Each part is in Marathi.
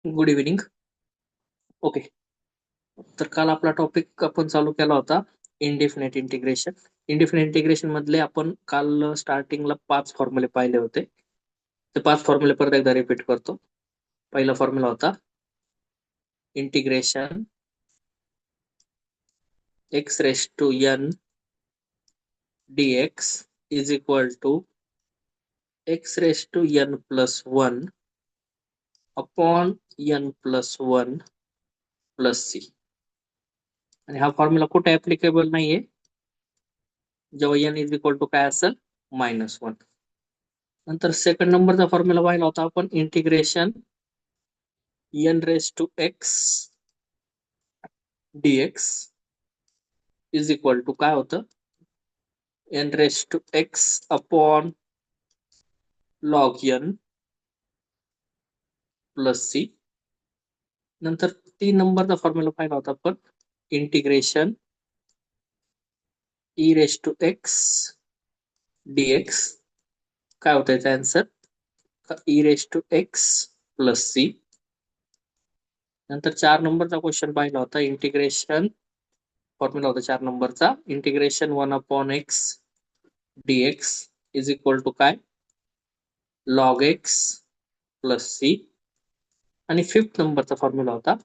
Good evening. ओके, तर काल आपला टॉपिक आपण चालू केला होता इनडिफिनाइट इंटिग्रेशन. इनडिफिनाइट इंटिग्रेशन मधले आपण काल स्टार्टिंगला 5 फॉर्म्युले पाहिले होते. ते 5 फॉर्म्युले परत एकदा रिपीट करतो. पहिला फॉर्म्युला होता integration x raise to n dx is equal to x raise to n plus 1 upon n plus 1 plus c. आणि हा फॉर्म्युला कुठे ऍप्लिकेबल नाहीये जेव्हा एन इज इक्वल टू काय असेल -1. नंतर सेकंड नंबरचा फॉर्म्युला पाहिला होता आपण integration n raise to x dx is equal to काय होतं n raise to x upon log n plus c. नंतर 3 नंबरचा फॉर्म्युला पाहिला होता आपण integration e raise to x dx काय होतं याचा answer e raise to x plus c. नंतर 4 नंबरचा क्वेश्चन पाहिला होता इंटिग्रेशन फॉर्म्युला होता 4 नंबरचा integration 1 upon x dx is equal to काय लॉग एक्स प्लस सी. आणि 5th नंबरचा फॉर्म्युला होता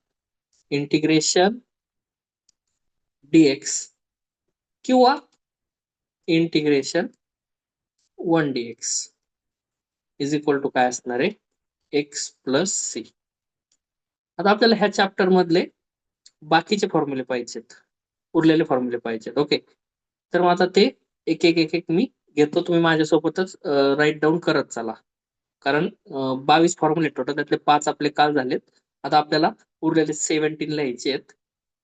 इंटिग्रेशन dx किंवा integration 1 dx is equal to काय असणार आहे एक्स प्लस सी. आता आपल्याला ह्या चॅप्टर मधले बाकीचे फॉर्म्युले पाहिजेत, उरलेले फॉर्म्युले पाहिजेत. ओके, तर मग आता ते एक एक एक एक मी घेतो, तुम्ही माझ्यासोबतच राईट डाऊन करत चला. कारण 22 फॉर्म्युले टोटल, त्यातले 5 आपले काल झालेत. आता आपल्याला उरलेले 17 लिहायचे आहेत,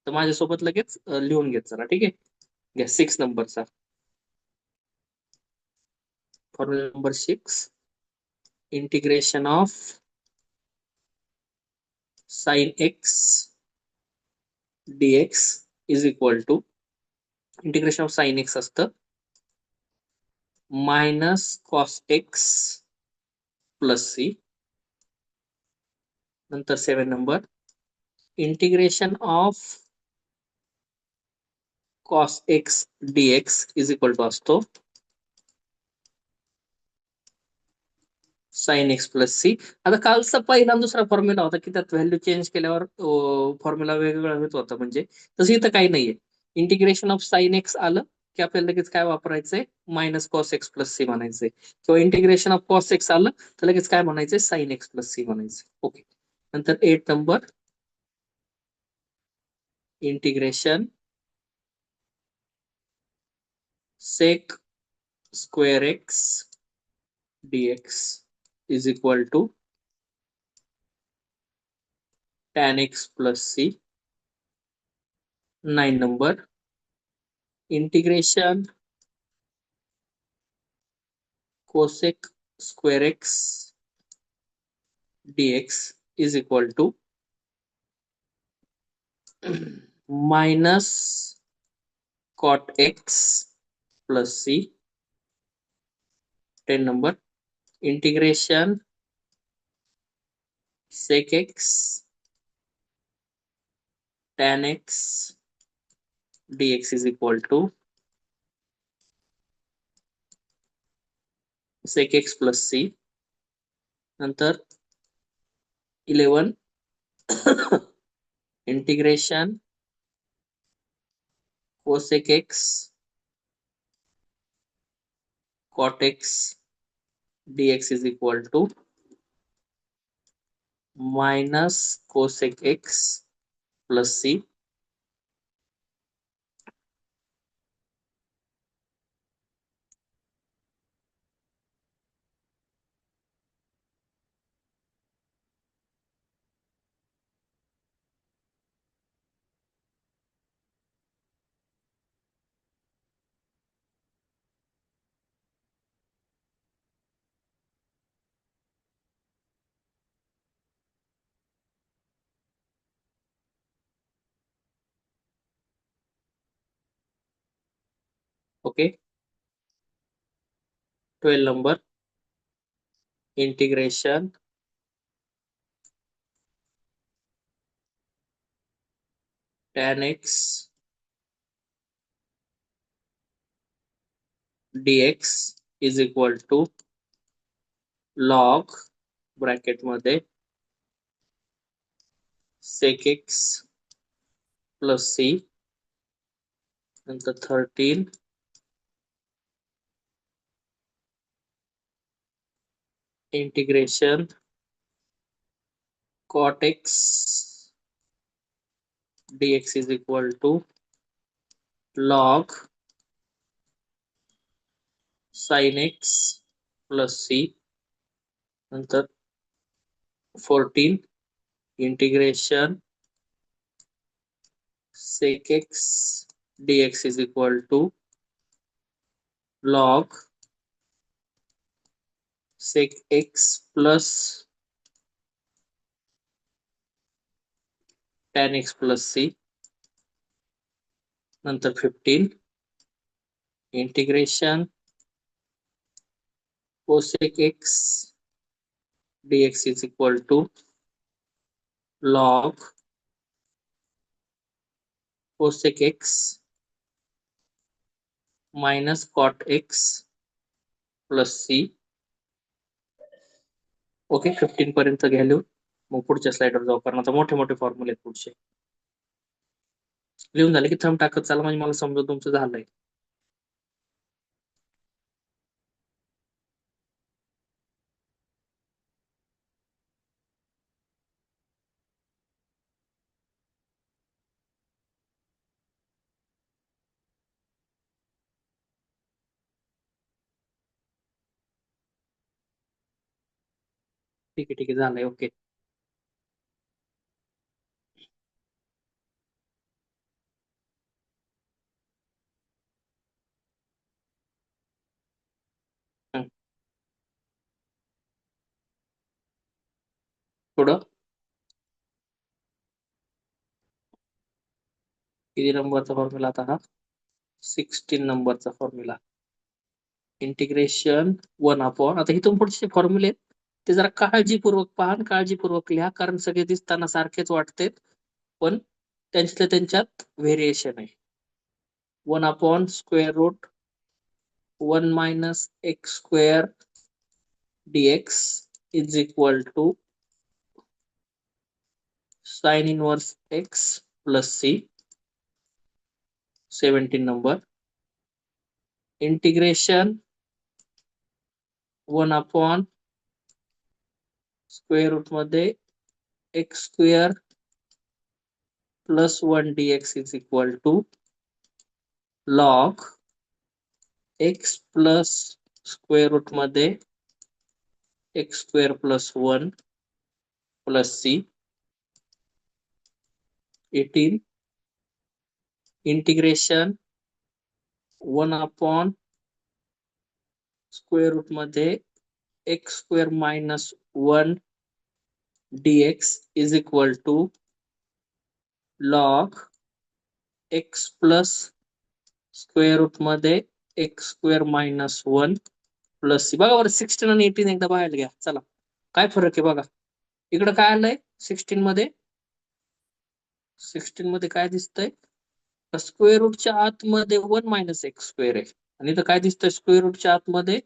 तर माझ्यासोबत लगेच लिहून घेत चला. ठीक आहे, घ्या 6 नंबरचा formula number 6 integration of sine x dx is equal to integration of sine x असतं minus cos x plus c. नंतर 7 number integration of cos x dx is equal to असतो साइन एक्स प्लस सी. आता कालचा पहिला दुसरा फॉर्म्युला होता की त्यात व्हॅल्यू चेंज केल्यावर फॉर्म्युला वेगवेगळा होत होता, म्हणजे तसं इथं काही नाहीये. इंटिग्रेशन ऑफ साइन एक्स आलं की आपल्याला लगेच काय वापरायचंय minus cos x plus c म्हणायचंय, किंवा इंटिग्रेशन ऑफ कॉस एक्स आलं तर लगेच काय म्हणायचंय साइन एक्स प्लस सी म्हणायचंय. ओके, नंतर 8 number integration sec square x dx is equal to tan x plus c. 9 number integration cosec square x dx is equal to minus cot x plus c. 10 number integration sec x tan x dx is equal to sec x plus c. नंतर 11 integration cosec x cot x dx is equal to minus cosec x plus C. Okay, 12 number integration tan x dx is equal to log bracket मध्ये sec x प्लस c नंतर 13 integration cot x dx is equal to log sin x plus c नंतर 14 integration sec x dx is equal to log sec x plus tan x plus c नंतर 15 integration cosec x dx is equal to log cosec x minus cot x plus c. Okay 15 पर्यंत घ्या लिहून मग पुढच्या स्लाइडवर जाऊ कारण आता मोठे मोठे फॉर्म्युले आहेत पुढचे लिहून झाले की थंब टाकत चाला म्हणजे मला समजा तुमचं झालंय ठीक आहे झालंय ओके पुढं किती नंबरचा फॉर्म्युला आता हा 16 नंबरचा फॉर्म्युला इंटिग्रेशन 1 आता इथून पुढचे फॉर्म्युले ते जरा काळजीपूर्वक पहा काळजीपूर्वक लिहा कारण सगळे दिसताना सारखेच वाटते पण त्यांच्यातल्या त्यांच्यात व्हेरिएशन आहे 1/√1 - x² dx is equal to sin inverse x plus c 17 number integration 1/√1 मध्ये x² plus 1 dx is equal to log x plus √, मध्ये x² plus 1 plus c 18 integration 1/√, मध्ये x² minus 1 dx is equal to log x plus √, मध्ये x² minus 1 plus c बघा बरं 16 आणि 18 एकदा बाहेर घ्या चला काय फरक आहे बघा इकडे काय आलंय 16 मध्ये काय दिसतंय √च्या आतमध्ये 1 मायनस x² आहे आणि इथं काय दिसतंय √च्या आतमध्ये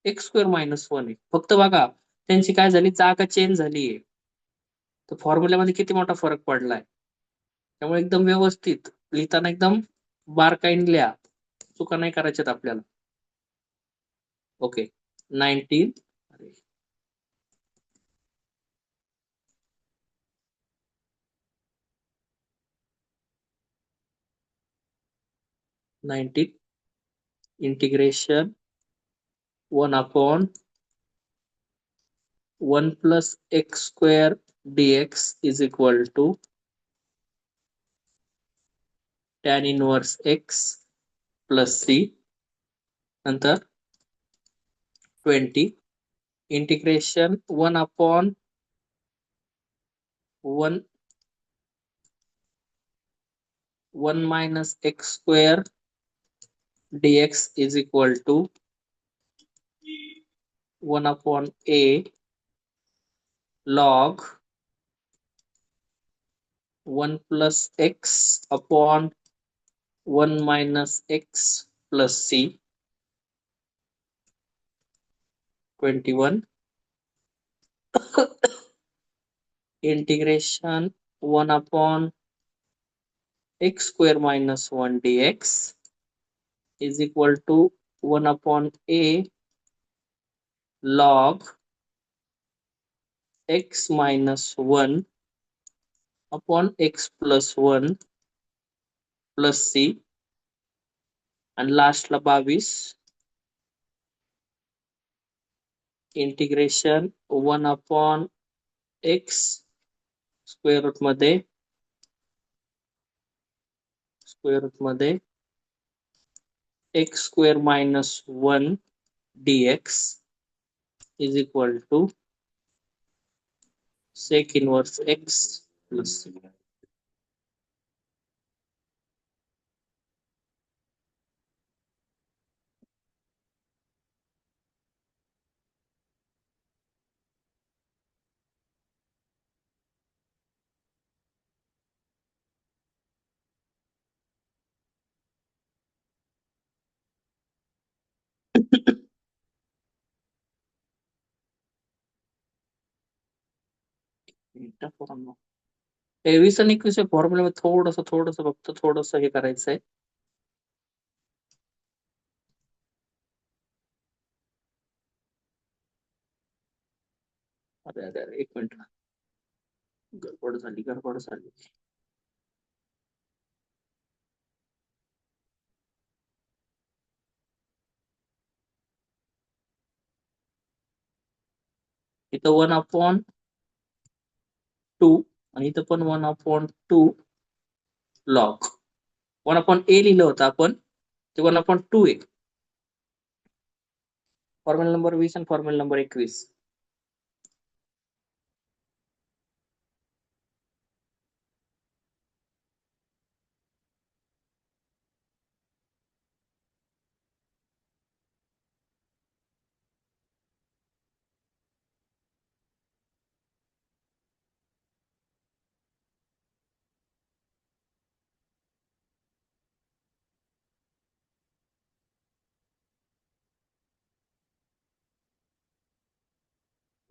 x² minus 1 आहे फक्त बघा त्यांची काय झाली जागा चेंज झालीये तर फॉर्म्युल्यामध्ये किती मोठा फरक पडलाय त्यामुळे एकदम व्यवस्थित लिहिताना एकदम बारकाईने लिहा चुका नाही करायच्यात आपल्याला okay 19 integration 1/1 plus x² dx is equal to tan inverse x plus c नंतर 20 integration 1/1 minus x² dx is equal to 1/a log 1 plus x upon 1 minus x plus c, 21 integration 1 upon x square minus 1 dx is equal to 1 upon a log x minus 1 upon x plus 1 plus c आणि लास्टला 22 integration 1 upon x square root मध्ये x square minus 1 dx is equal to sec inverse x plus c. वीस आणि एकवीस फॉर्म्युला थोडस हे करायचंय. अरे एक मिनिट, गडबड झाली. इथं 1/2 आणि इथं पण 1/2 लॉग 1/a लिहिलं होतं आपण, ते 1/2 आहे. फॉर्म्युला नंबर 20 आणि फॉर्म्युला नंबर 21.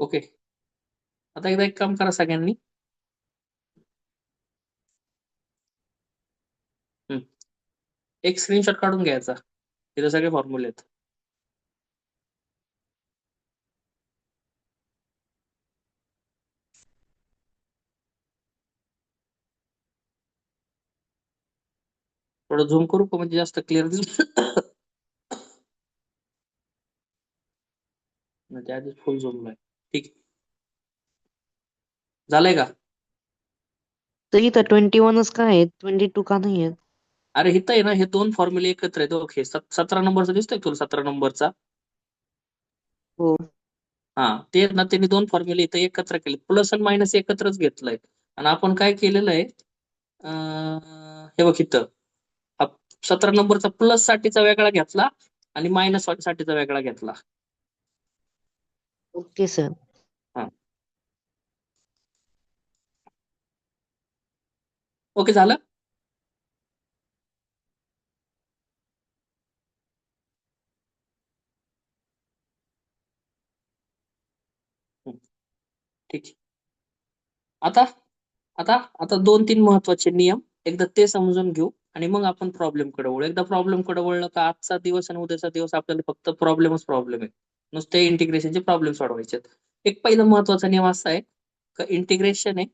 ओके, आता एकदा एक काम करा सगळ्यांनी, एक स्क्रीनशॉट काढून घ्यायचा, तिथे सगळे फॉर्म्युले आहेत. थोडं झूम करू का, म्हणजे जास्त क्लिअर दिसत. आधीच फुल झूम आहे. ठीक झालंय का? तर इथं 21च का आहे, 22 का नाही आहे? अरे इथं आहे ना, हे दोन फॉर्म्युले एकत्र आहेत. ओके, 17 नंबरचा दिसतोय तुला? 17 नंबरचा, हो. हा ते ना, त्यांनी दोन फॉर्म्युले इथं एकत्र केले, प्लस आणि मायनस एकत्रच घेतलंय. आणि आपण काय केलेलं आहे, हे बघ इथं 17 नंबरचा प्लस साठीचा वेगळा घेतला आणि मायनस साठीचा वेगळा घेतला. Okay sir. हा ओके झालं. ठीक आहे. आता आता आता 2-3 महत्वाचे नियम एकदा ते समजून घेऊ आणि मग आपण प्रॉब्लेम कडे वळू. एकदा प्रॉब्लेम कडे वळलं का आजचा दिवस आणि उद्याचा दिवस आपल्याला फक्त प्रॉब्लेम आहे, नुसते इंटिग्रेशनचे प्रॉब्लेम सोडवायचे. एक पहिला महत्वाचा नियम असा आहे का इंटिग्रेशन आहे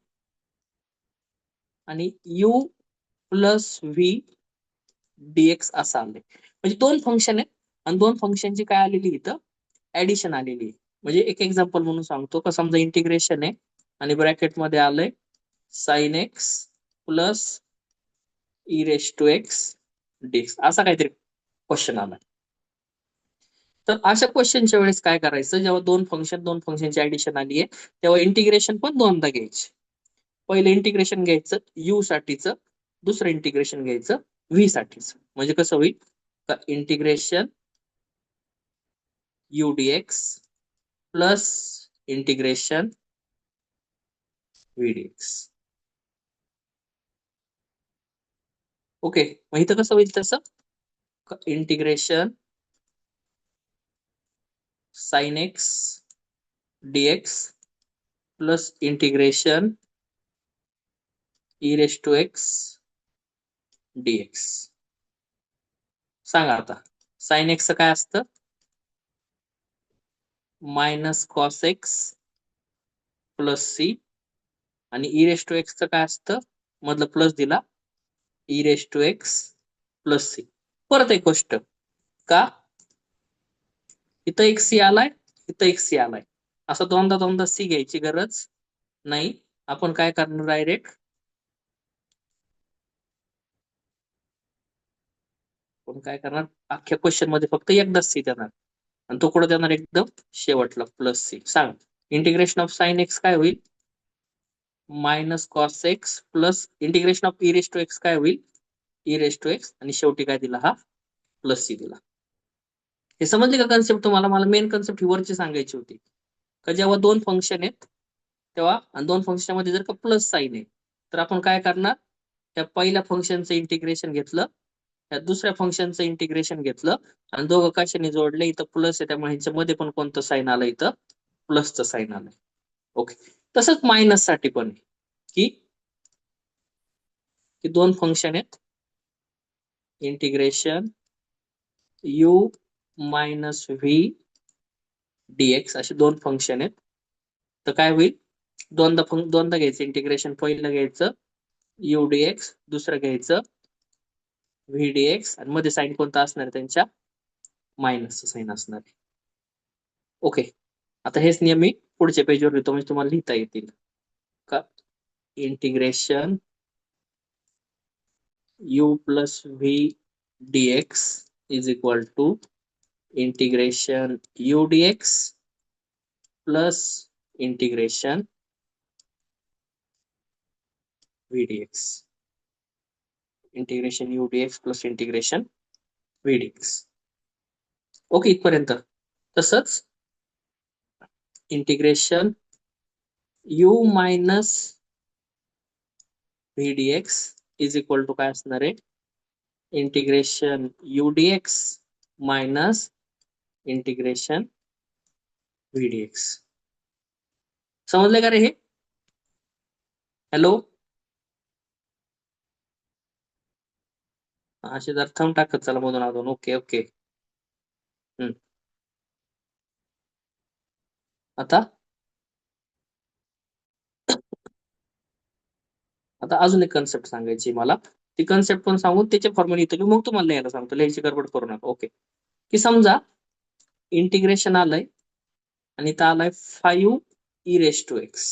आणि u प्लस व्ही डीएक्स असं आलंय. म्हणजे दोन फंक्शन आहे आणि दोन फंक्शनची काय आलेली इथं ऍडिशन आलेली आहे. म्हणजे एक एक्झाम्पल म्हणून सांगतो का, समजा इंटिग्रेशन आहे आणि ब्रॅकेटमध्ये आलंय sine x plus e raise to x dx, असा काहीतरी क्वेश्चन आला. तर अशा क्वेश्चनच्या वेळेस काय करायचं, जेव्हा दोन फंक्शनची ऍडिशन आली आहे तेव्हा इंटिग्रेशन पण दोनदा घ्यायचे. पहिलं इंटिग्रेशन घ्यायचं यू साठीचं, दुसरं इंटिग्रेशन घ्यायचं व्ही साठीचं. म्हणजे कसं होईल का, integration u dx plus integration v dx. Okay, मग इथं कसं होईल तसं integration sine x dx plus integration e raise to x dx. सांगा आता साइन एक्सचं काय असतं? Minus cos x plus c. आणि ई रेस टू एक्सचं काय असतं? मधलं प्लस दिला, e raise to x plus c. परत एक गोष्ट, का इथं एक सी आलाय, इथं एक सी आलाय, असं दोनदा दोनदा सी घ्यायची गरज नाही. आपण काय करणार, डायरेक्ट आपण काय करणार, अख्ख्या क्वेश्चन मध्ये फक्त एकदाच सी देणार आणि तो कुठं देणार, एकदम शेवटला प्लस सी. सांग इंटिग्रेशन ऑफ साइन एक्स काय होईल? Minus cos x plus integration of e raise to x काय होईल? E raise to x. आणि शेवटी काय दिला, हा प्लस सी दिला. हे समजले का कन्सेप्ट तुम्हाला? मला मेन कन्सेप्ट ही वरची सांगायची होती, का जेव्हा दोन फंक्शन आहेत तेव्हा, आणि दोन फंक्शन मध्ये जर का प्लस साईन आहे, तर आपण काय करणार, त्या पहिल्या फंक्शनचं इंटिग्रेशन घेतलं, त्या दुसऱ्या फंक्शनचं इंटिग्रेशन घेतलं, आणि दोघं कशाने जोडले, इथं प्लस आहे त्यामुळे ह्याच्यामध्ये पण कोणतं साईन आलं, इथं प्लसचं साईन आलंय. ओके, तसंच मायनस साठी पण आहे, की दोन फंक्शन आहेत, integration u minus v dx असे दोन फंक्शन आहेत. तर काय होईल, दोनदा घ्यायचं इंटिग्रेशन. पहिलं घ्यायचं यू डीएक्स, दुसरं घ्यायचं व्ही डीएक्स, आणि मध्ये साईन कोणता असणार आहे त्यांच्या? मायनसचं साईन असणार आहे. ओके, आता हेच नियम मी पुढच्या पेजवर लिहितो म्हणजे तुम्हाला लिहिता येतील. का integration u plus v dx is equal to integration u dx plus integration v dx. Integration u dx plus integration v dx. Okay, इथपर्यंत. तसंच integration u minus v dx is equal to काय असणार आहे? Integration u dx minus integration v dx. समजलं का रे हे? हॅलो, असे जर थंब टाकत चला मधून अजून. Okay okay. आता आता अजून एक कन्सेप्ट सांगायची मला, ती कन्सेप्ट पण सांगून त्याच्या फॉर्म्युला येतो की मग तुम्हाला लिहायला सांगतो, लिहायची गडबड करू नका. ओके, की समजा इंटिग्रेशन आलंय आणि इथं आलाय 5 e raise to x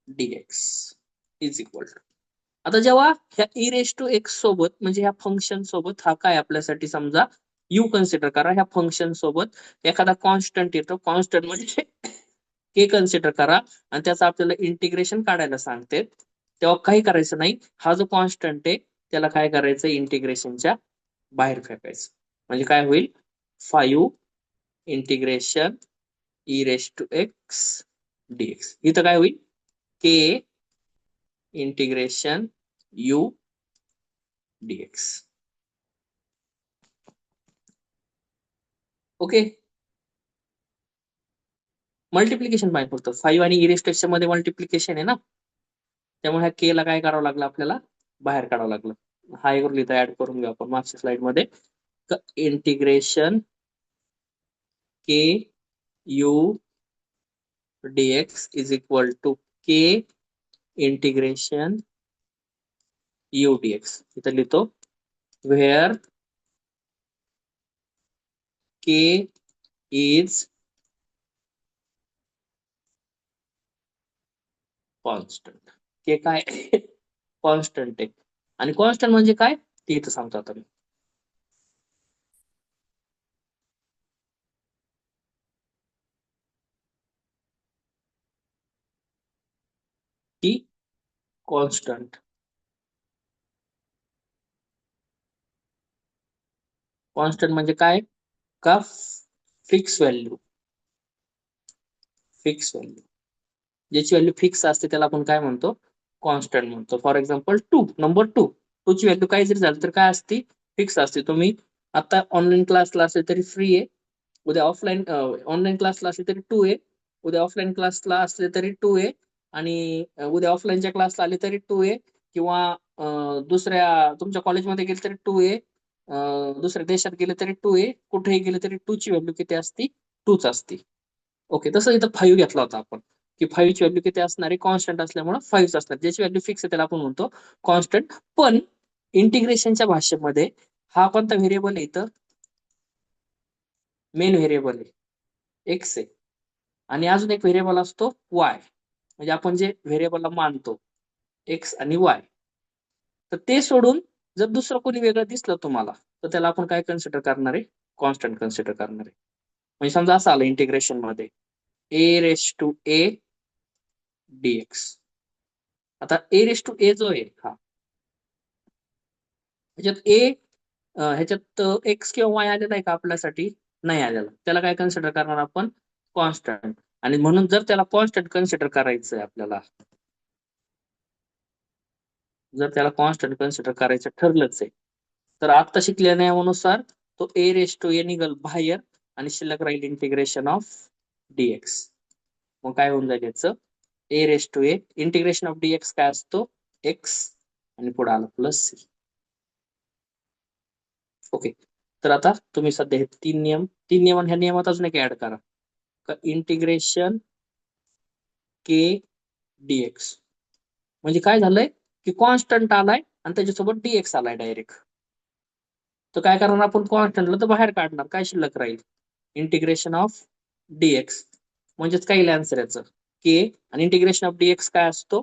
dx is equal to. आता जेव्हा ह्या ई रेस टू एक्स सोबत, म्हणजे ह्या फंक्शन सोबत, हा काय आपल्यासाठी समजा यू कन्सिडर करा, ह्या फंक्शन सोबत एखादा कॉन्स्टंट येतो, कॉन्स्टंट म्हणजे के कन्सिडर करा, आणि त्याचं आपल्याला इंटिग्रेशन काढायला सांगते, तेव्हा काही करायचं नाही. हा जो कॉन्स्टंट आहे त्याला काय करायचं, इंटिग्रेशनच्या बाहेर फेकायचं. म्हणजे काय होईल, 5 integration e raise to x dx. इथं काय होईल, k integration u dx. Okay, multiplication पाहिजे फक्त. 5 आणि ई रेस टू एक्स मध्ये मल्टिप्लिकेशन आहे ना, त्यामुळे ह्या के ला काय करावं लागलं, आपल्याला बाहेर काढावं लागलं. हा एक लिहिता ऍड करून घेऊ आपण मागच्या स्लाइड मध्ये. Integration k u dx is equal to k integration u dx. इथं लिहितो where k is constant. K काय कॉन्स्टंट आहे, आणि कॉन्स्टंट म्हणजे काय ते इथं सांगतो आता मी. की कॉन्स्टंट, कॉन्स्टंट म्हणजे काय, का फिक्स व्हॅल्यू. फिक्स व्हॅल्यू ज्याची व्हॅल्यू फिक्स असते त्याला आपण काय म्हणतो, कॉन्स्टंट म्हणतो. फॉर एक्झाम्पल नंबर 2 ची व्हॅल्यू काय जरी झाली तर काय असते, फिक्स असते. तुम्ही आता ऑनलाईन क्लासला असेल तरी 3 आहे, उद्या ऑनलाईन क्लासला असले तरी 2 आहे, उद्या ऑफलाईन क्लासला असले तरी 2 आहे, आणि उद्या ऑफलाईनच्या क्लासला आले तरी 2 आहे, किंवा दुसऱ्या तुमच्या कॉलेजमध्ये गेले तरी 2 आहे, दुसऱ्या देशात गेले तरी 2 आहे, कुठेही गेले तरी 2 ची व्हॅल्यू किती असती, 2च असते. ओके, तसं इथं 5 घेतला होता आपण, की 5 ची व्हॅल्यू किती असणार आहे, कॉन्स्टंट असल्यामुळे 5 असणार. ज्याची व्हॅल्यू फिक्स आहे त्याला आपण म्हणतो कॉन्स्टंट. पण इंटिग्रेशनच्या भाषेमध्ये हा कोणता व्हेरिएबल आहे, इथं मेन व्हेरिएबल आहे एक्स आहे, आणि अजून एक व्हेरिएबल असतो वाय, म्हणजे आपण जे व्हेरिएबलला मानतो एक्स आणि वाय. तर ते सोडून जर दुसरं कोणी वेगळं दिसलं तुम्हाला, तर त्याला आपण काय कन्सिडर करणार आहे, कॉन्स्टंट कन्सिडर करणार आहे. म्हणजे समजा असं आलं इंटिग्रेशन मध्ये a dx. आता a जो आहे हा, ह्याच्यात एक्स किंवा वाय आलेला आहे का आपल्यासाठी, नाही आलेला. त्याला काय कन्सिडर करणार आपण, कॉन्स्टंट. आणि म्हणून जर त्याला कॉन्स्टंट कन्सिडर करायचं आहे आपल्याला, जर त्याला कॉन्स्टंट कन्सिडर करायचं ठरलंच आहे, तर आता शिकलेल्या नियमानुसार तो a निघल बाहेर, आणि शिल्लक राहील इंटिग्रेशन ऑफ dx. मग काय होऊन जाईल याचं, a इंटिग्रेशन ऑफ dx काय असतो, x, आणि पुढे आलं प्लस c. ओके, तर आता तुम्ही सध्या हे 3 नियम आणि ह्या नियमात अजून एक ऍड करा, का इंटिग्रेशन के डीएक्स. म्हणजे काय झालंय, की कॉन्स्टंट आलाय आणि त्याच्यासोबत डीएक्स आलाय डायरेक्ट. तर काय करणार आपण, कॉन्स्टंटला तर बाहेर काढणार, काय शिल्लक राहील, इंटिग्रेशन ऑफ डीएक्स. म्हणजेच काय आन्सर याचं, के, आणि इंटिग्रेशन ऑफ डीएक्स काय असतो,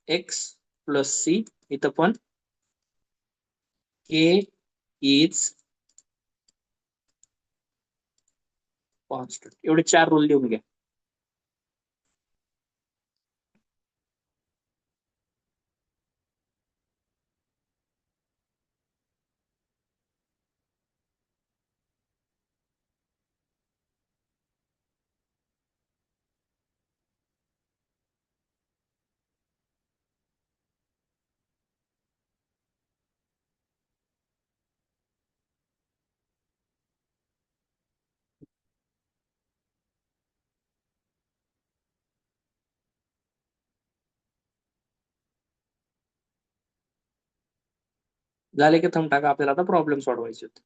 एक्स प्लस सी. इथं पण के इज कॉन्स्टंट. एवढे 4 रूल लिहून घ्या. झाले की थंब टाका, आपल्याला आता प्रॉब्लेम सोडवायचे आहेत.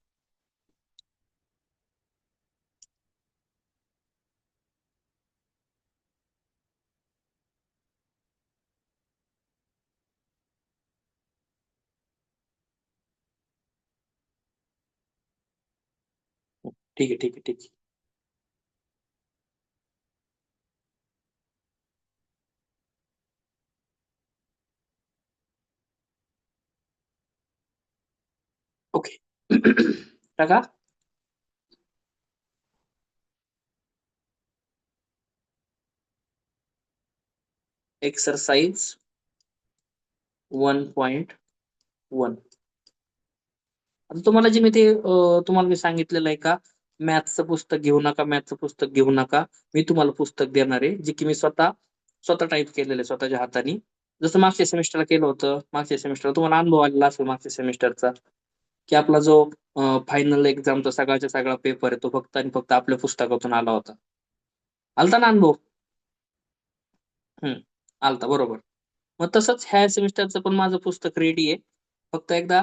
ठीक आहे, ठीक आहे, ठीक आहे. ओके. टाका. एक्सरसाइज 1.1. आता तुम्हाला जे तुम्हाला मी सांगितलेलं आहे का, मॅथचं पुस्तक घेऊ नका, मॅथचं पुस्तक घेऊ नका. मी तुम्हाला पुस्तक देणार आहे, जे की मी स्वतः स्वतः टाईप केलेलं आहे स्वतःच्या हाताने. जसं मागच्या सेमिस्टरला केलं होतं, मागच्या सेमिस्टरला तुम्हाला अनुभव आलेला असेल मागच्या सेमिस्टरचा, की आपला जो फायनल एक्झामचा सगळ्याच्या सगळा पेपर आहे तो फक्त आणि फक्त आपल्या पुस्तकातून आला होता. आलता ना अनुभव? आलता, बरोबर. मग तसंच ह्या सेमिस्टरचं पण माझं पुस्तक रेडी आहे. फक्त एकदा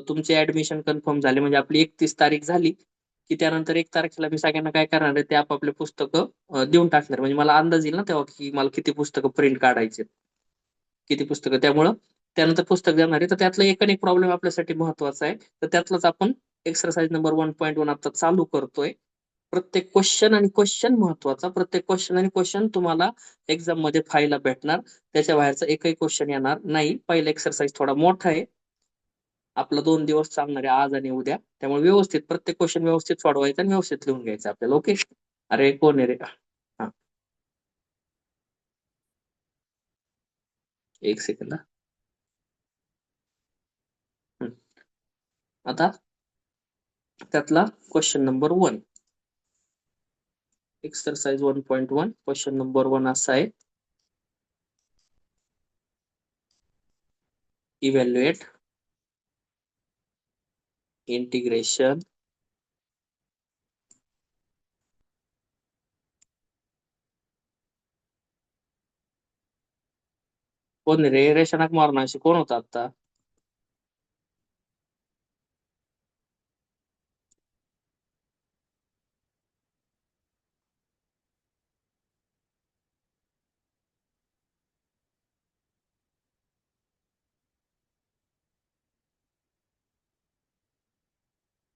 तुमचे ऍडमिशन कन्फर्म झाले, म्हणजे आपली 31 तारीख झाली, की त्यानंतर 1 तारखेला मी सगळ्यांना काय करणार आहे, ते आपापले पुस्तकं देऊन टाकणार. म्हणजे मला अंदाज येईल ना तेव्हा, की मला किती पुस्तकं प्रिंट काढायचे, किती पुस्तकं. त्यामुळं त्यानंतर पुस्तक देणार आहे. तर त्यातला एक आणि एक प्रॉब्लेम आपल्यासाठी महत्वाचा आहे, तर त्यातलाच आपण एक्सरसाइज नंबर 1.1 आता चालू करतोय. प्रत्येक क्वेश्चन आणि क्वेश्चन महत्वाचा, प्रत्येक क्वेश्चन आणि क्वेश्चन तुम्हाला एक्झाम मध्ये फायला भेटणार. त्याच्या बाहेरचा एकही क्वेश्चन येणार नाही. पहिला एक्सरसाइज थोडा मोठा आहे आपला, 2 दिवस चालणार आहे, आज आणि उद्या. त्यामुळे व्यवस्थित प्रत्येक क्वेश्चन व्यवस्थित सोडवायचा आणि व्यवस्थित लिहून घ्यायचं आपल्याला. ओके. अरे कोण आहे रे, हा, एक सेकंद. आता त्यातला question number 1, exercise 1.1, question number 1 असा आहे, इव्हॅल्युएट इंटिग्रेशन कोण रे रेशनाक मारणाशी कोण होता आता?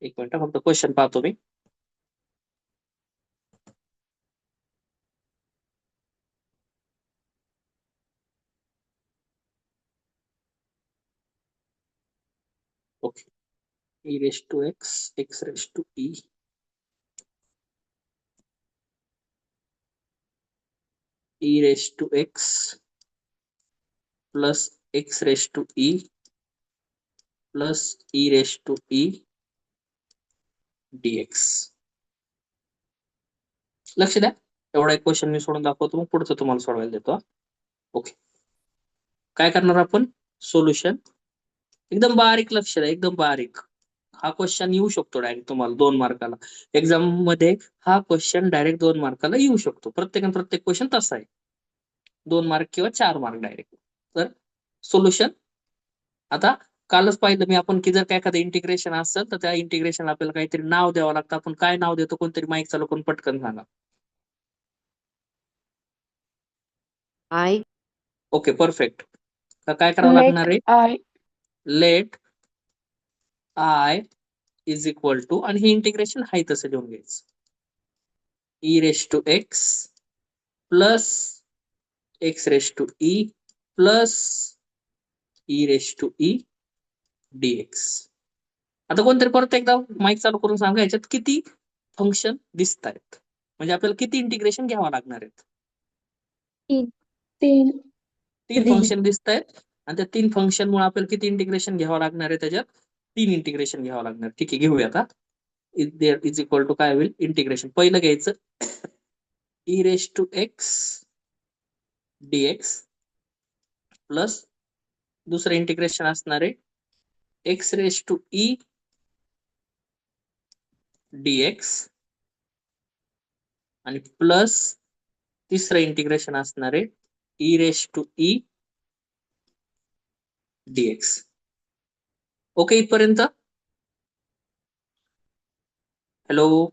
एक मिनिट फक्त क्वेश्चन पाहतो मी. Okay. e raised to x, x raised to e, e raised to x plus x raised to e plus e raised to e dx. लक्ष द्या, एवढा एक क्वेश्चन मी सोडून दाखवतो, मग पुढचं तुम्हाला सोडवायला देतो. ओके, काय करणार आपण? सोल्युशन एकदम बारीक, लक्ष द्या, एकदम बारीक. हा क्वेश्चन येऊ शकतो डायरेक्ट तुम्हाला 2 मार्काला एक्झाम मध्ये. हा क्वेश्चन डायरेक्ट 2 मार्काला येऊ शकतो. प्रत्येक क्वेश्चन तसा आहे, 2 मार्क किंवा 4 मार्क डायरेक्ट. तर सोल्युशन आता कालच पाहिलं मी आपण की जर काय एखादं इंटिग्रेशन असेल तर त्या इंटिग्रेशन आपल्याला काहीतरी नाव द्यावं लागतं. आपण काय नाव देतो? कोणतरी माईक चालू करून पटकन सांगा. I okay, perfect. काय करावं लागणार आहे? Let I is equal to, आणि हे इंटिग्रेशन आहे तसं लिहून घ्यायचं, e raise to x plus x raise to e plus e raise to e dx. आता कोणतरी परत एकदा माईक चालू करून सांगा, याच्यात किती फंक्शन दिसत आहेत, म्हणजे आपल्याला किती इंटिग्रेशन घ्यावं लागणार आहेत? 3 फंक्शन दिसत आहेत, आणि त्या 3 फंक्शन मुळे आपल्याला किती इंटिग्रेशन घ्यावं लागणार आहे? त्याच्यात 3 इंटिग्रेशन घ्यावं लागणार. ठीक आहे, घेऊया आता. इज इक्वल टू काय होईल? इंटिग्रेशन पहिलं घ्यायचं, e raise to x dx plus दुसरं इंटिग्रेशन असणार आहे x raise to e dx, आणि प्लस तिसरं इंटिग्रेशन असणार आहे e raise to e dx. Okay, इथपर्यंत? हॅलो,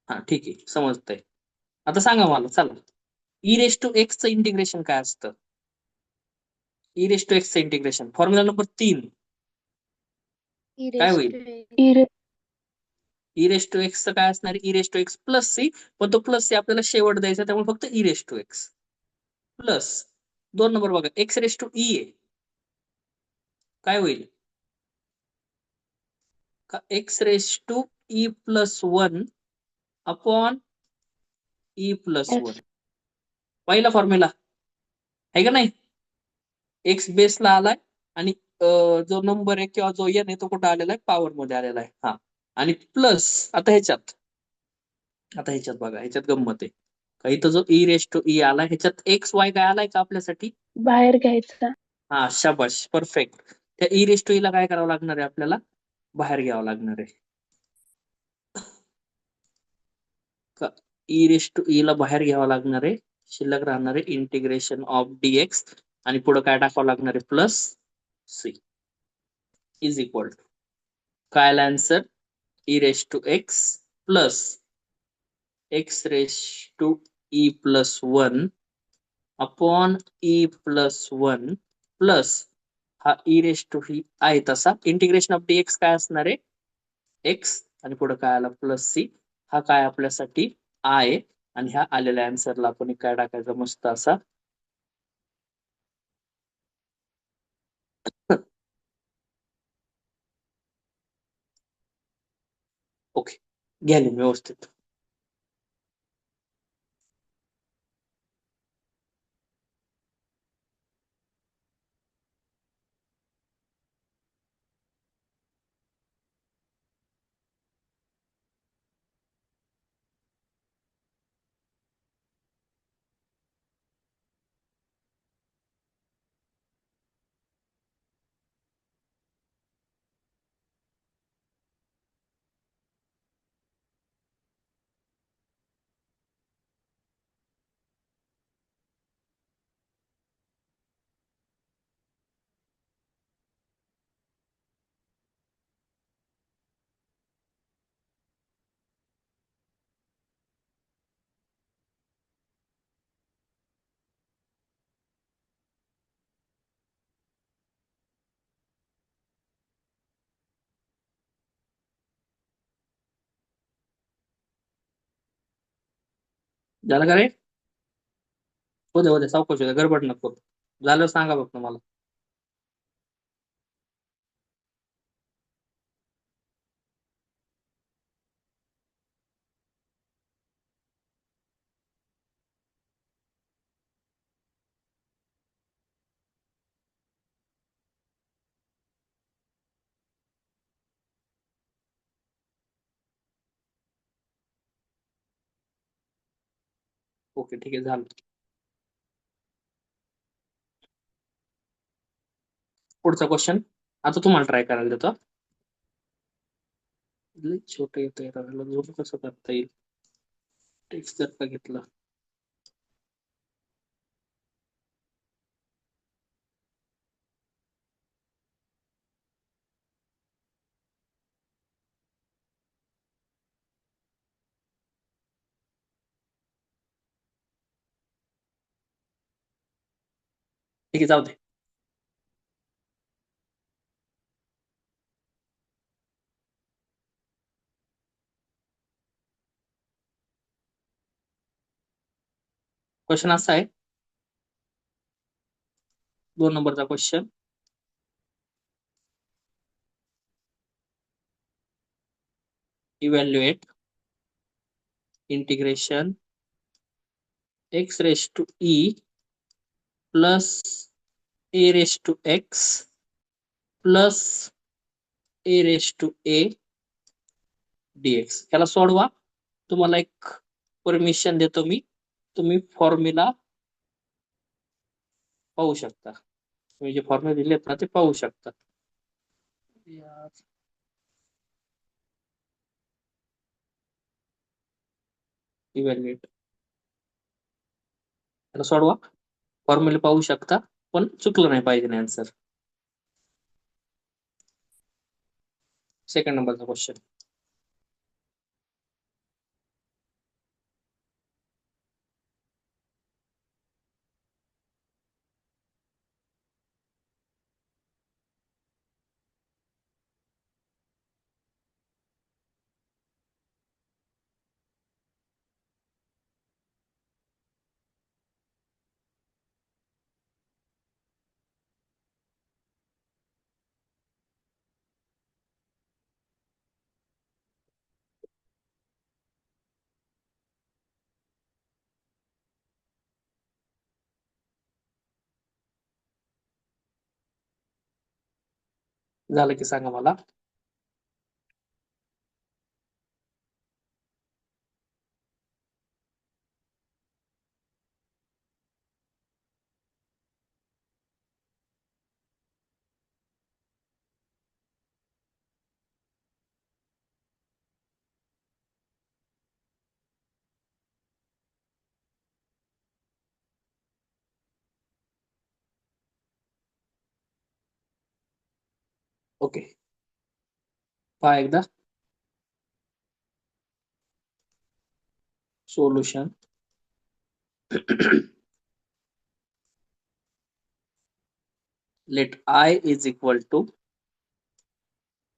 हा ठीक आहे, समजतंय. आता सांगा मला, चला, ई रेस टू एक्स चं इंटिग्रेशन काय असतं? ई रेस टू एक्स चं इंटिग्रेशन फॉर्म्युला नंबर 3 काय होईल? ई रेस टू एक्स चं काय असणार? E raise to x plus c, पण तो प्लस सी आपल्याला शेवट द्यायचा, त्यामुळे फक्त e raise to x plus 2 number बघा, एक्स रेस टू ई आहे, काय होईल? का x raise to e plus 1 upon e plus 1. पहिला फॉर्म्युला आहे का नाही? एक्स बेसला आलाय, आणि जो नंबर आहे किंवा जो एन आहे तो कुठं आलेला आहे? पॉवर मध्ये आलेला आहे. हा, आणि प्लस आता ह्याच्यात बघा, ह्याच्यात गंमत आहे का, इथं जो ई रेस टू ई आला, ह्याच्यात एक्स वाय काय आलाय का आपल्यासाठी? बाहेर घ्यायचा. हा, शाबाश, परफेक्ट. त्या ई रेस टू ई ला काय करावं लागणार आहे? आपल्याला बाहेर घ्यावं लागणार आहे. ई रेस टू ई ला बाहेर घ्यावं लागणार आहे, शिल्लक राहणार आहे इंटिग्रेशन ऑफ डीएक्स, आणि पुढे काय टाकावं लागणार आहे? Plus c is equal to काय answer? E raise to x plus x raise to e plus 1 upon e plus 1 plus हा ई रेस टू ही आहे तसा, इंटिग्रेशन ऑफ डीएक्स काय असणार आहे? एक्स, आणि पुढे काय आला? Plus c. हा काय आपल्यासाठी? आहे. आणि ह्या आलेल्या आन्सरला आपण काय टाकायचं? मस्त असा ओके, घ्याले व्यवस्थित. झालं का रे? हो दे सावकाश होऊ दे, गडबड नको. झालं सांगा फक्त मला. ओके ठीक आहे, झालं. पुढचा क्वेश्चन आता तुम्हाला ट्राय करायला देतो. लय छोटं येतं याला, झूम कसं करता येईल? टेक्स्ट जर का घेतला. ठीक आहे, जाऊ दे. क्वेश्चन असा आहे, 2 नंबरचा question. Evaluate integration x raise to e plus a raise to x plus a raise to a dx. याला सोडवा. तुम्हाला एक परमिशन देतो मी, तुम्ही फॉर्म्युला पाहू शकता. तुम्ही जे फॉर्म्युला दिलेत ना ते पाहू शकता. इव्हॅल्युएट याला सोडवा, फॉर्म्युला पाहू शकता, पण चुकलं नाही पाहिजे आन्सर. सेकंड नंबरचा क्वेश्चन. झालं की सांगा मला. ओके, पहा एकदा. Solution let I is equal to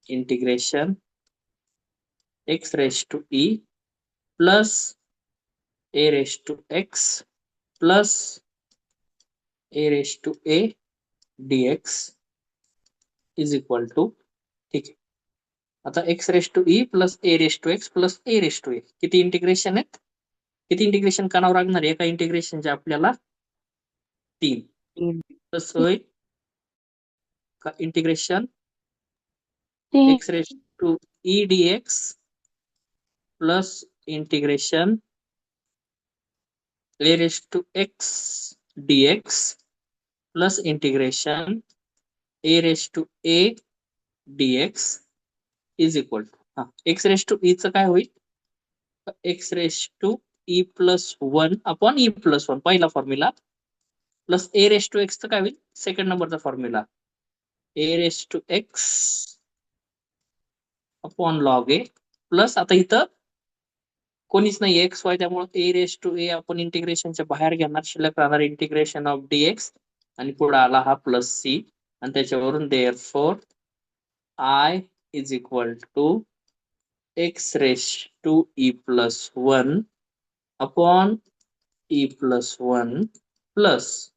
integration x raised to e plus a raised to x plus a raised to a dx is equal to. ठीक आहे. आता x raise to e plus a raise to x plus a raise to a किती इंटिग्रेशन आहेत? किती इंटिग्रेशन करावं लागणार आहे एका इंटिग्रेशनचे आपल्याला? 3. प्लस होय का integration x raise to e dx plus integration a raise to x dx plus integration a raise to a dx is equal to. हा, x रेस टू e चं काय होईल? x raise to e plus 1 upon e plus 1 पहिला formula, plus a raise to x चं काय होईल? सेकंड नंबरचा formula, a raise to x upon log a plus आता इथं कोणीच नाही एक्स वाय, त्यामुळे a रेस टू a आपण इंटिग्रेशनच्या बाहेर घेणार, शिल्लक राहणार इंटिग्रेशन ऑफ dx आणि पुढे आला हा प्लस c आणि त्याच्यावरून therefore I is equal to x raise to e plus 1 upon e plus 1 plus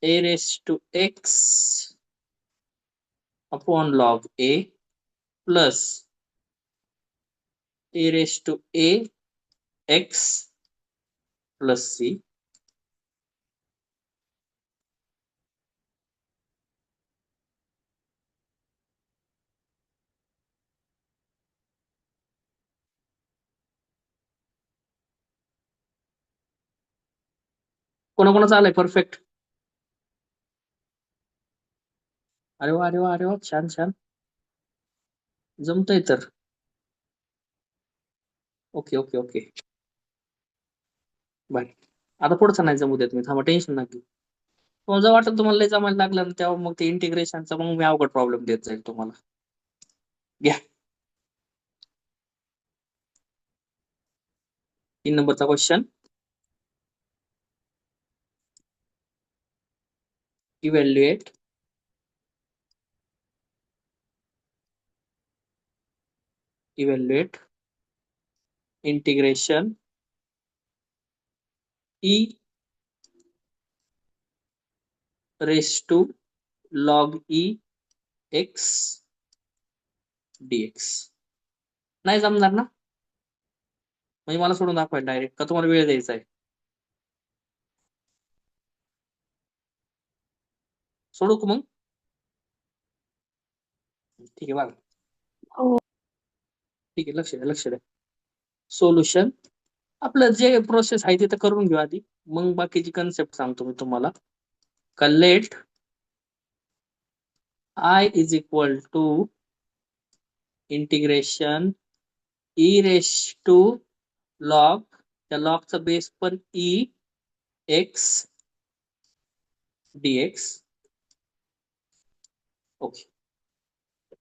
a raised to x upon log a plus a raised to a x plus c. कोणाकोणाचं आलंय परफेक्ट? अरे वा अरे वा अरे वा, छान छान, जमतंय तर. Okay okay okay, bye. आता पुढचं नाही जमू देत मी, थांबा, टेन्शन नका. तुम्हाला जर वाटत तुम्हाला लय जमायला लागलं ना, तेव्हा मग ते इंटिग्रेशनचा मग मी अवघड प्रॉब्लेम देत जाईल तुम्हाला. घ्या 3 नंबरचा question. Evaluate integration e raised to log e x dx. नाही जमणार ना? म्हणजे मला सोडून दाखवायला डायरेक्ट, का तुम्हाला वेळ द्यायचा आहे? सोडू का मग? ठीक आहे, बघा. हो. ठीक आहे, लक्ष द्या लक्ष द्या. सोल्युशन आपलं जे प्रोसेस आहे ते तर करून घेऊ आधी, मग बाकीची कन्सेप्ट सांगतो मी तुम्हाला. का let I is equal to integration e raised to log, त्या लॉगचा बेस पण e x dx. ओके,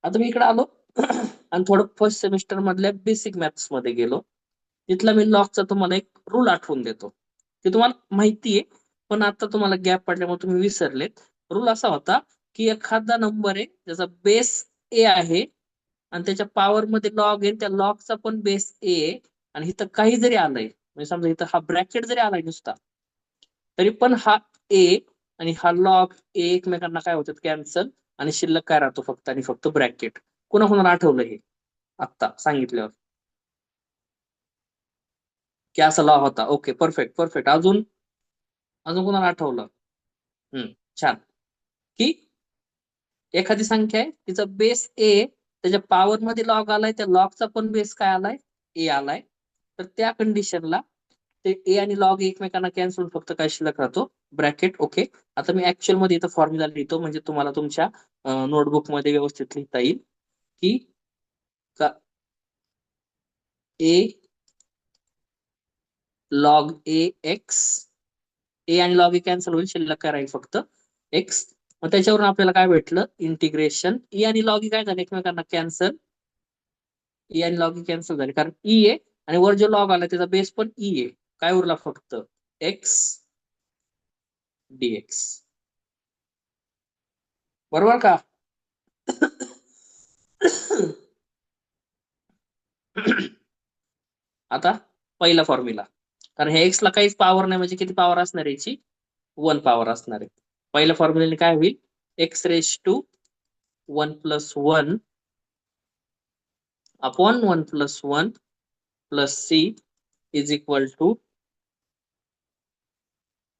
आता मी इकडे आलो आणि थोडं फर्स्ट सेमिस्टर मधल्या बेसिक मॅथ्स मध्ये गेलो. तिथला मी लॉगचा तुम्हाला एक रूल आठवून देतो, ते तुम्हाला माहितीये पण आता तुम्हाला गॅप पडल्यामुळे तुम्ही विसरलेत. रूल असा होता की एखादा नंबर आहे ज्याचा बेस ए आहे आणि त्याच्या पॉवर मध्ये लॉग आहे, त्या लॉगचा पण बेस ए आहे, आणि इथं काही जरी आलंय, म्हणजे समजा इथं हा ब्रॅकेट जरी आलाय नुसता, तरी पण हा ए आणि हा लॉग ए एकमेकांना काय होतात, कॅन्सल, आणि शिल्लक काय राहतो, फक्त आणि फक्त ब्रॅकेट. कुणा कुणाला आठवलं हे आत्ता सांगितल्यावर की असा लॉ होता? Okay, perfect perfect. अजून अजून कोणाला आठवलं? छान. की एखादी संख्या आहे तिचा बेस ए, त्याच्या पॉवर मध्ये लॉग आलाय, त्या लॉगचा पण बेस काय आलाय, ए आलाय, तर त्या कंडिशनला ते ए आणि लॉग एकमेकांना कॅन्सल, फक्त काय शिल्लक राहतो, ब्रॅकेट. ओके, आता मी ऍक्च्युअल मध्ये इथं फॉर्म्युला लिहितो म्हणजे तुम्हाला तुमच्या नोटबुक मध्ये व्यवस्थित लिहिता येईल. की ए लॉग ए एक्स, ए आणि लॉग ए कॅन्सल होईल, शिल्लक काय राहील, फक्त एक्स. मग त्याच्यावरून आपल्याला काय भेटलं, इंटिग्रेशन ई आणि लॉग ई काय झाले, एकमेकांना कॅन्सल, ई आणि लॉग ई कॅन्सल झाले, कारण ई आहे आणि वर जो लॉग आला त्याचा बेस पण ई आहे. काय उरला, फक्त एक्स डीएक्स. बरोबर का? आता पहिला फॉर्म्युला, कारण हे एक्स ला काहीच पॉवर नाही, म्हणजे किती पॉवर असणार याची, 1 पॉवर असणार आहे. पहिल्या फॉर्म्युल्याने काय होईल, x raise to 1 plus 1 upon 1 plus 1 plus c is equal to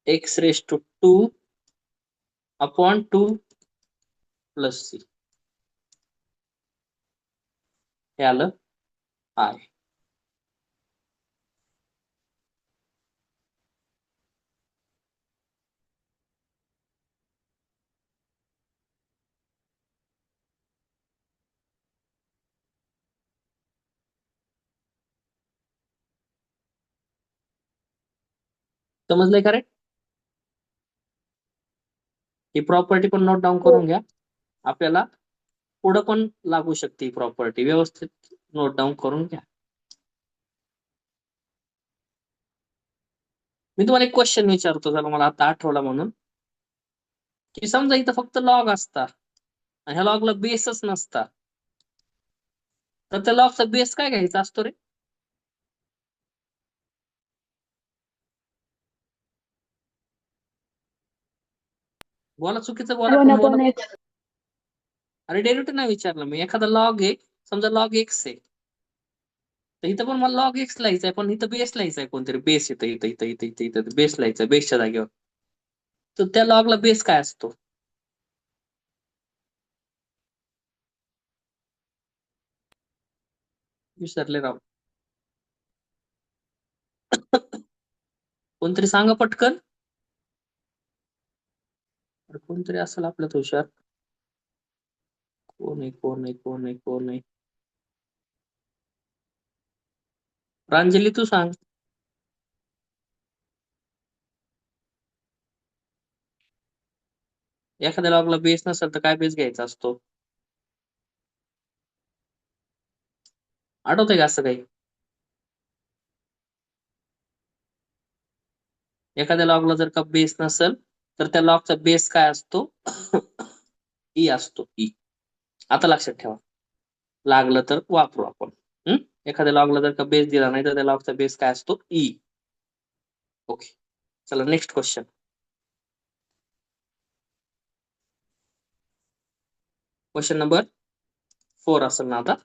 x raise to 2 upon 2 plus c. हे आलं आय. समजलंय का रे? ही प्रॉपर्टी पण नोट डाऊन करून घ्या, आपल्याला पुढं पण लागू शकते ही प्रॉपर्टी, व्यवस्थित नोट डाऊन करून घ्या. मी तुम्हाला एक क्वेश्चन विचारतो, जरा मला आता आठवला म्हणून, की समजा इथं फक्त लॉग असता आणि ह्या लॉगला बेसच नसता, तर त्या लॉगचा बेस काय घ्यायचा असतो रे? बोला चुकीचं बोला वन पण अपॉन बोला. एक्स. अरे डेरिव्हेटिव्ह नाही विचारलं मी. एखादा लॉग आहे, समजा लॉग एक्स आहे, तर इथं पण मला लॉग एक्स लिहायचं आहे, पण इथं बेस लिहायचं आहे, कोणतरी बेस इथं इथं इथं इथं इथं इथं बेस लिहायचं आहे, बेसच्या जागेवर. तर त्या लॉगला बेस काय असतो? विसरले राव. कोणतरी सांगा पटकन. अरे कोणतरी असेल आपल्यात हुशार. कोण आहे कोण आहे कोण आहे कोण आहे? प्रांजली तू सांग. एखाद्या लॉगला बेस नसेल तर काय बेस घ्यायचा असतो? आठवतंय का असं काही? एखाद्या लॉगला जर का बेस नसेल तर त्या लॉगचा बेस काय असतो? ई असतो, ई. आता लक्षात ठेवा, लागलं तर वापरू आपण. एखाद्या लॉगला जर का बेस दिला नाही तर त्या लॉगचा बेस काय असतो? ई. ओके, चला नेक्स्ट क्वेश्चन. क्वेश्चन नंबर 4 असेल ना आता.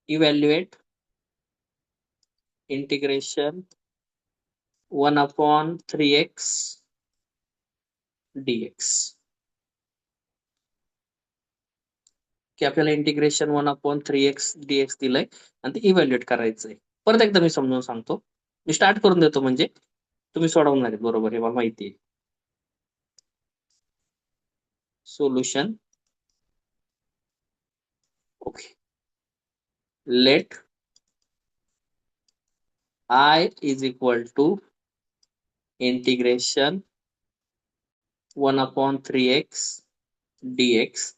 Evaluate integration 1/3x dx. की आपल्याला इंटिग्रेशन 1/3x dx दिलंय आणि ते इव्हॅल्युएट करायचंय. परत एकदा मी समजून सांगतो, मी स्टार्ट करून देतो, म्हणजे तुम्ही सोडवणार आहेत बरोबर, हे मला माहिती आहे. Solution. Okay. Let I is equal to integration 1/3x dx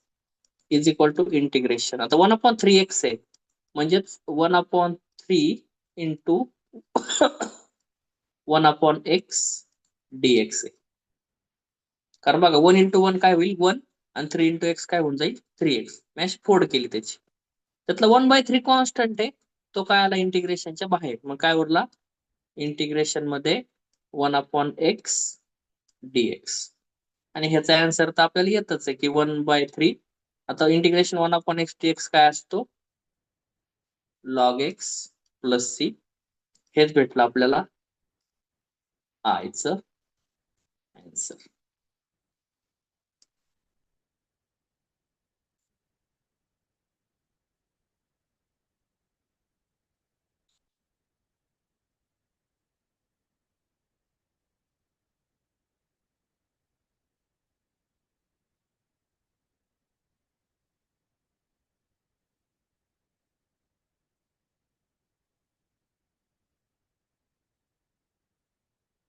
is equal to integration. आता 1/3x आहे म्हणजेच 1/3 इंटू 1/x dx आहे. कारण बघा 1 इंटू 1 काय होईल? 1 आणि 3 इंटू एक्स काय होऊन जाईल? 3x. मॅच फोड केली त्याची. त्यातला 1/3 कॉन्स्टंट आहे, तो काय आला इंटिग्रेशनच्या बाहेर. मग काय उरला इंटिग्रेशन मध्ये 1/x dx. आणि ह्याचा आन्सर तर आपल्याला येतच आहे की 1/3. आता इंटिग्रेशन 1/x dx काय असतो? log x plus c. हेच भेटलं आपल्याला आयचं आन्सर.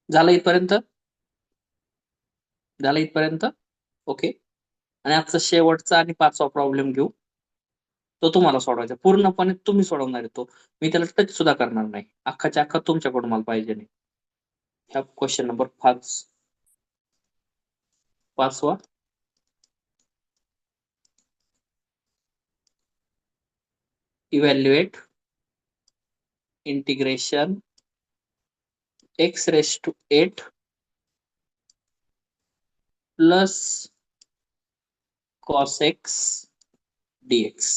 झालं इथपर्यंत? झालं इथपर्यंत? ओके. आणि आजचा शेवटचा आणि 5वा प्रॉब्लेम घेऊ. तो तुम्हाला सोडवायचा, पूर्णपणे तुम्ही सोडवणार आहे तो. मी त्याला टच सुद्धा करणार नाही. अख्खाच्या अख्खा तुमच्याकडून मला पाहिजे नाही. ह्या क्वेश्चन नंबर 5वा. Evaluate integration x⁸ plus cos x dx.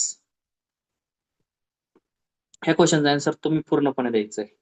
ह्या क्वेश्चनचा आन्सर तुम्ही पूर्णपणे द्यायचा आहे.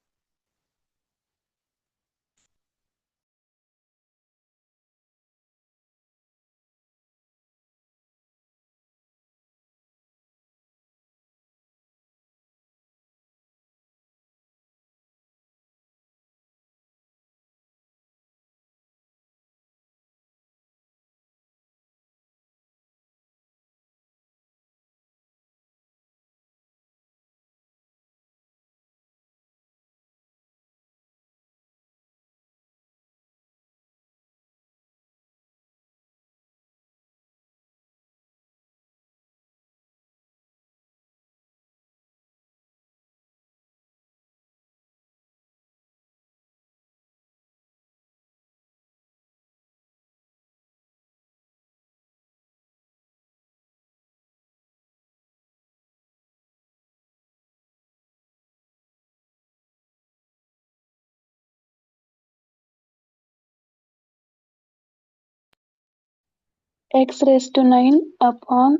x raised to 9 upon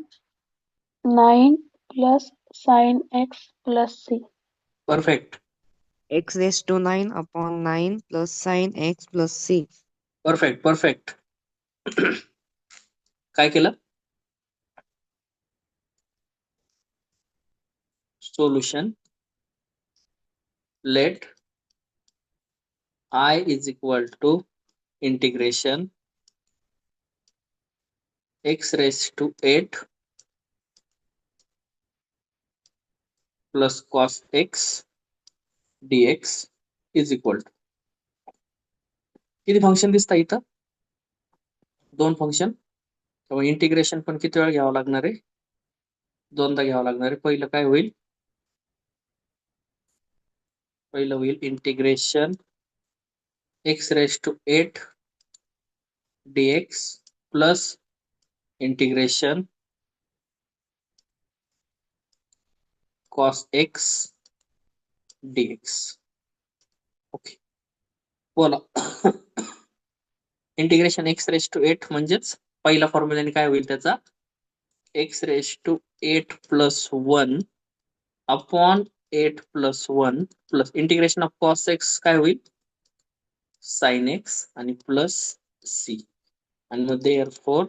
9 plus sin x plus c. Perfect. x raised to 9 upon 9 plus sin x plus c. Perfect perfect. काय केलं? Solution let I is equal to integration x raised to 8 plus cos x dx is equal to किती फंक्शन दिसतं इथं? 2 फंक्शन. त्यामुळे इंटिग्रेशन पण किती वेळा घ्यावं लागणार आहे? 2दा घ्यावं लागणार आहे. पहिलं काय होईल? पहिलं होईल integration x raised to 8 dx plus integration cos x dx. Okay, बोला. इंटिग्रेशन x raised to 8 म्हणजेच पहिला फॉर्म्युल्याने काय होईल त्याचा? x raised to 8 plus 1 upon 8 plus 1 plus integration of cos x काय होईल? sin x आणि प्लस c. आणि मग therefore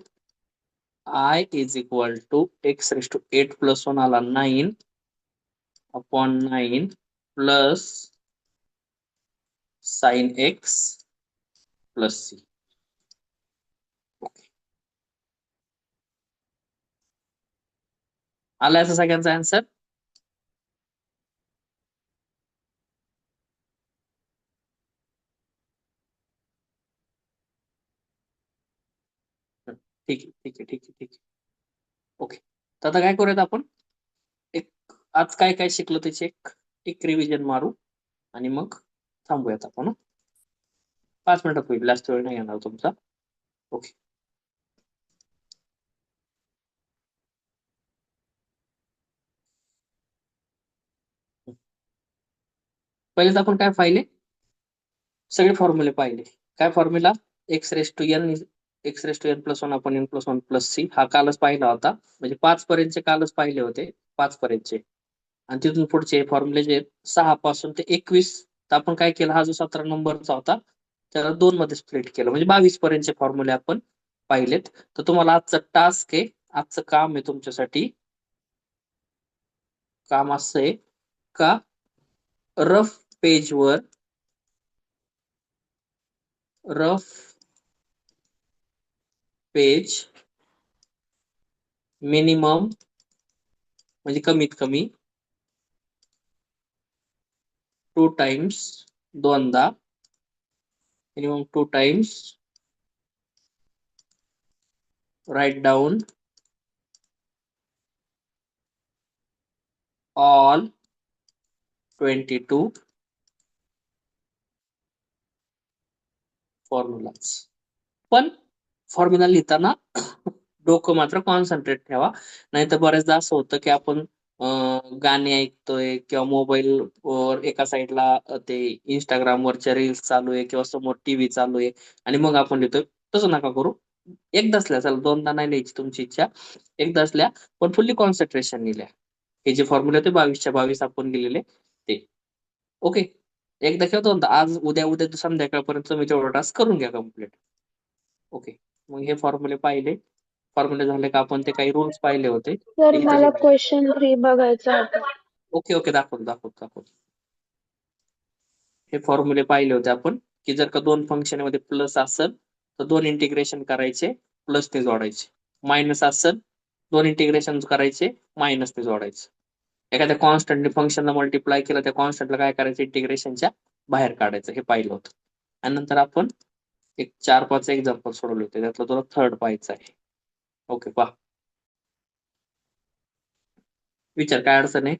I is equal to x raised to 8 plus 1 आला 9 upon 9 plus sin x plus c. Okay, आला याचा सगळ्यांचा आन्सर? ठीक आहे ठीक आहे ठीक आहे ठीक आहे. ओके, तर आता काय करूयात आपण? एक आज काय काय शिकलो त्याची एक रिव्हिजन मारू आणि मग थांबूयात आपण. 5 मिनिटात होईल, जास्त वेळ नाही येणार तुमचा. ओके, पहिले तर आपण काय पाहिले? सगळे फॉर्म्युले पाहिले. काय formula? X raise to n plus 1 आपण एन प्लस 1 प्लस सी. हा कालच पाहिला होता, म्हणजे 5 पर्यंतचे कालच पाहिले होते, 5 पर्यंतचे. आणि तिथून पुढचे फॉर्म्युले जे 6 पासून ते 21, तर आपण काय केलं? हा जो 17 नंबरचा होता त्याला 2 मध्ये स्प्लिट केलं, म्हणजे 22 पर्यंतचे फॉर्म्युले आपण पाहिलेत. तर तुम्हाला आजचं टास्क आहे, आजचं काम आहे तुमच्यासाठी. काम असं आहे का, रफ पेजवर पेज मिनिमम म्हणजे कमीत कमी 2 टाइम्स, 2दा minimum 2 times write down all 22 formulas. पण फॉर्म्युला लिहिताना डोकं मात्र कॉन्सन्ट्रेट ठेवा, नाहीतर बऱ्याचदा असं होतं की आपण गाणे ऐकतोय किंवा मोबाईल वर एका साईडला ते इंस्टाग्रामवरच्या रील्स चालू आहे किंवा समोर टीव्ही चालू आहे आणि मग आपण लिहितोय. तसं नका करू. एकदाच लिहा, चला 2दा नाही लिहायची तुमची इच्छा, एकदाच लिहा, पण फुल्ली कॉन्सन्ट्रेशन लिहा. हे जे फॉर्म्युले होते 22च्या 22 आपण लिहिलेले ते. ओके, एकदा किंवा 2दा, आज उद्या उद्या संध्याकाळपर्यंत तुम्ही तेवढा टास्क करून घ्या कम्प्लीट. ओके, मग हे फॉर्म्युले पाहिले. फॉर्म्युले झाले का आपण ते काही रूल्स पाहिले होते सर ते इथं मला लिहिले. क्वेश्चन 3 बघायचा होता. ओके ओके, दाखवतो. हे फॉर्म्युले पाहिले होते आपण, की जर का 2 फंक्शन मध्ये प्लस असेल तर 2 इंटिग्रेशन करायचे, प्लस ते जोडायचे. मायनस असेल 2 इंटिग्रेशन करायचे, मायनस ते जोडायचे. एखाद्या कॉन्स्टंटने फंक्शनला मल्टिप्लाय केलं, त्या कॉन्स्टंटला काय करायचं? इंटिग्रेशनच्या बाहेर काढायचं. हे पाहिलं होतं. आणि नंतर आपण एक 4-5 एक्झाम्पल सोडवले होते, त्यातलं तुला थर्ड पाहायचं आहे. ओके, पहा, विचार, काय अडचण आहे?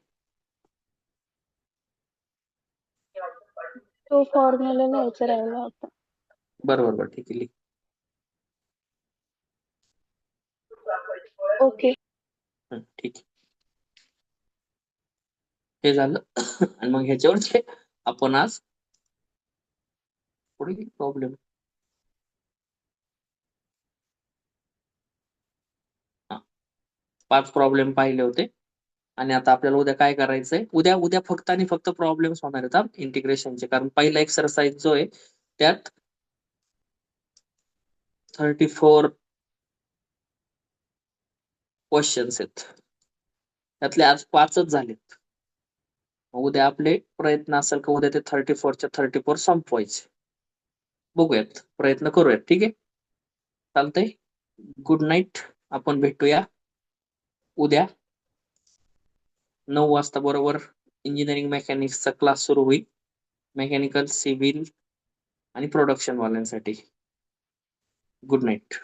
तो फॉर्म्युला लिहायचा राहिला होता. बरोबर, ठीक आहे, लिह. ओके, ठीक आहे, हे झालं. आणि मग ह्याच्यावरचे आपण आज पुढे प्रॉब्लेम 5 प्रॉब्लेम पाहिले होते आणि आता आपल्याला उद्या काय करायचंय, उद्या फक्त आणि फक्त प्रॉब्लेम्स होणार आहेत इंटिग्रेशनचे, कारण पहिला एक्सरसाइज जो आहे त्यात 34 क्वेश्चन्स आहेत, त्यातले आज 5च झालेत. उद्या आपले प्रयत्न असेल का उद्या ते 34च्या 34 संपवायचे. बघूयात, प्रयत्न करूयात. ठीक आहे, चालतंय. Good night. आपण भेटूया उद्या 9 वाजता बरोबर. इंजिनिअरिंग मेकॅनिक्सचा क्लास सुरू होईल, मेकॅनिकल, सिव्हिल आणि प्रोडक्शन वाल्यांसाठी. Good night.